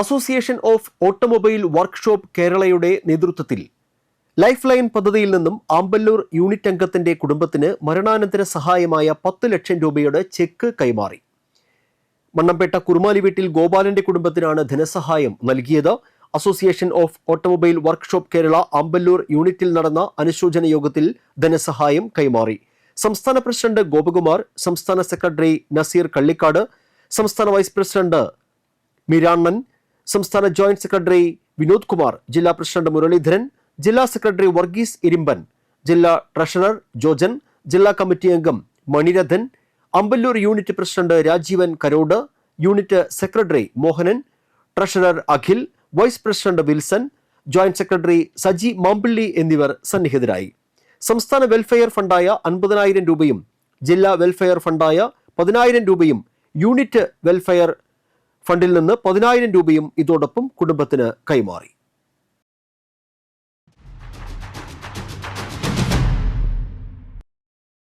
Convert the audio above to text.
Association of automobile workshop കേരളയുടെ നേതൃത്വത്തിൽ life line പദ്ധതിയിൽ നിന്നും ആമ്പല്ലൂർ യൂണിറ്റ് അംഗത്തിന്റെ കുടുംബത്തിന് മരണാനന്തര സഹായമായ 10 ലക്ഷം രൂപയുടെ ചെക്ക് കൈമാറി. മണ്ണമ്പേട്ട കുറുമാലി വീട്ടിൽ ഗോപാലന്റെ കുടുംബത്തിനാണ് ധനസഹായം നൽകിയത്. Association of automobile workshop Kerala Ampallur യൂണിറ്റിൽ നടന്ന അനുശോചന യോഗത്തിൽ ധനസഹായം കൈമാറി. സംസ്ഥാന പ്രസിഡന്റ് ഗോപകുമാർ, സംസ്ഥാന സെക്രട്ടറി നസീർ കള്ളിക്കാട്, സംസ്ഥാന വൈസ് പ്രസിഡന്റ് മിരാണ്ണൻ, സംസ്ഥാന ജോയിന്റ് സെക്രട്ടറി വിനോദ് കുമാർ, ജില്ലാ പ്രസിഡന്റ് മുരളീധരൻ, ജില്ലാ സെക്രട്ടറി വർഗീസ് ഇരിമ്പൻ, ജില്ലാ ട്രഷറർ ജോജൻ, ജില്ലാ കമ്മിറ്റി അംഗം Manirathan, Amballoor unit president Rajeevan Karod, unit secretary Mohanan, treasurer Akhil, vice president Wilson, joint secretary Saji Mampilly എന്നിവർ സന്നിഹിതരായി. സംസ്ഥാന വെൽഫെയർ ഫണ്ടായ 50,000 രൂപയും ജില്ലാ വെൽഫെയർ ഫണ്ടായ 10,000 രൂപയും യൂണിറ്റ് വെൽഫെയർ ഫണ്ടിൽ നിന്ന് 10,000 രൂപയും ഇതോടൊപ്പം കുടുംബത്തിന് കൈമാറി.